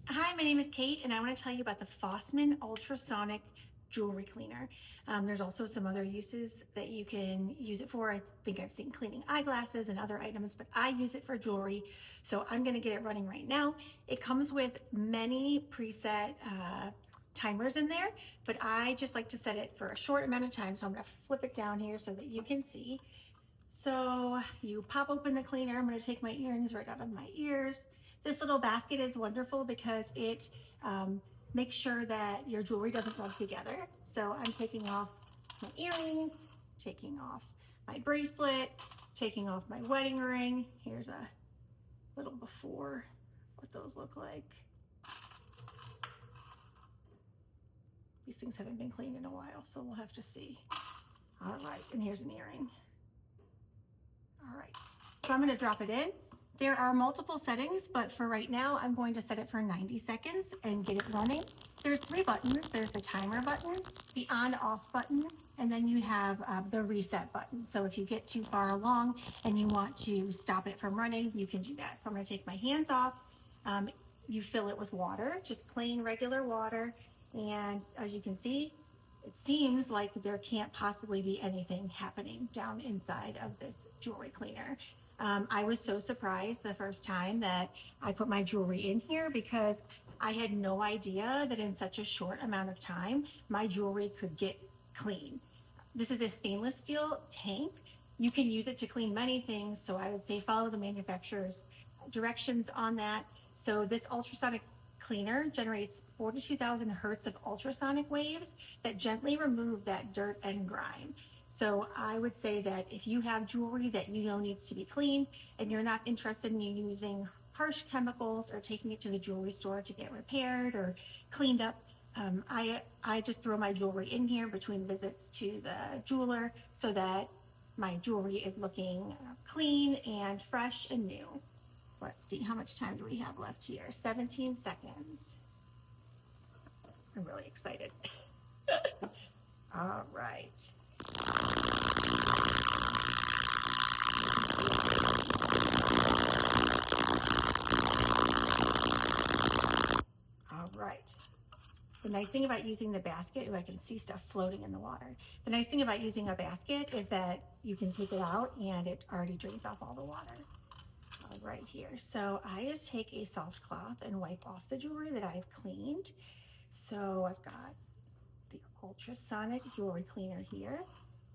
Hi, my name is Kate, and I want to tell you about the Fossman Ultrasonic Jewelry Cleaner. There's also some other uses that you can use it for. I think I've seen cleaning eyeglasses and other items, but I use it for jewelry, so I'm going to get it running right now. It comes with many preset timers in there, but I just like to set it for a short amount of time, so I'm going to flip it down here so that you can see. So you pop open the cleaner. I'm going to take my earrings right out of my ears. This little basket is wonderful because it makes sure that your jewelry doesn't rub together. So I'm taking off my earrings, taking off my bracelet, taking off my wedding ring. Here's a little before what those look like. These things haven't been cleaned in a while, so we'll have to see. All right, and here's an earring. All right, so I'm going to drop it in. There are multiple settings, but for right now, I'm going to set it for 90 seconds and get it running. There's 3 buttons. There's the timer button, the on-off button, and then you have the reset button. So if you get too far along and you want to stop it from running, you can do that. So I'm going to take my hands off. You fill it with water, just plain regular water. And as you can see, it seems like there can't possibly be anything happening down inside of this jewelry cleaner. I was so surprised the first time that I put my jewelry in here because I had no idea that in such a short amount of time, my jewelry could get clean. This is a stainless steel tank. You can use it to clean many things, so I would say follow the manufacturer's directions on that. So this ultrasonic cleaner generates 42,000 hertz of ultrasonic waves that gently remove that dirt and grime. So I would say that if you have jewelry that you know needs to be cleaned and you're not interested in using harsh chemicals or taking it to the jewelry store to get repaired or cleaned up, I just throw my jewelry in here between visits to the jeweler so that my jewelry is looking clean and fresh and new. So let's see, how much time do we have left here? 17 seconds. I'm really excited. All right. All right. The nice thing about using the basket, I can see stuff floating in the water. The nice thing about using a basket is that you can take it out and it already drains off all the water. Right here. So I just take a soft cloth and wipe off the jewelry that I've cleaned. So I've got the ultrasonic jewelry cleaner here.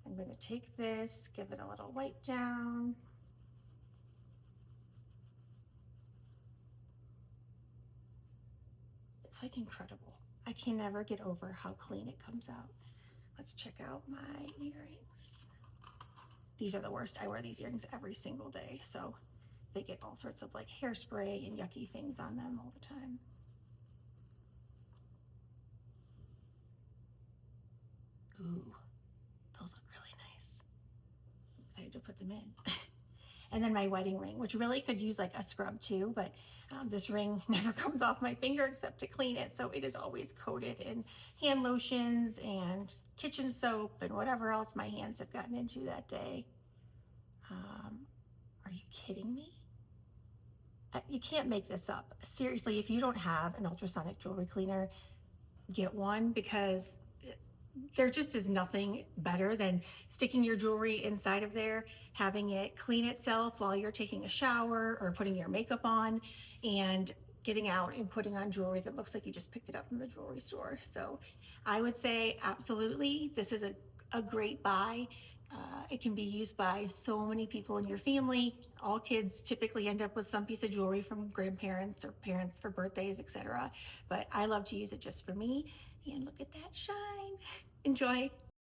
I'm going to take this, give it a little wipe down. It's like incredible. I can never get over how clean it comes out. Let's check out my earrings. These are the worst. I wear these earrings every single day, so they get all sorts of like hairspray and yucky things on them all the time. Ooh, those look really nice. I'm excited to put them in. And then my wedding ring, which really could use like a scrub too, but this ring never comes off my finger except to clean it. So it is always coated in hand lotions and kitchen soap and whatever else my hands have gotten into that day. Are you kidding me? You can't make this up. Seriously, if you don't have an ultrasonic jewelry cleaner, get one because there just is nothing better than sticking your jewelry inside of there, having it clean itself while you're taking a shower or putting your makeup on, and getting out and putting on jewelry that looks like you just picked it up from the jewelry store. So I would say absolutely, this is a great buy. It can be used by so many people in your family. All kids typically end up with some piece of jewelry from grandparents or parents for birthdays, etc. But I love to use it just for me. And look at that shine. Enjoy.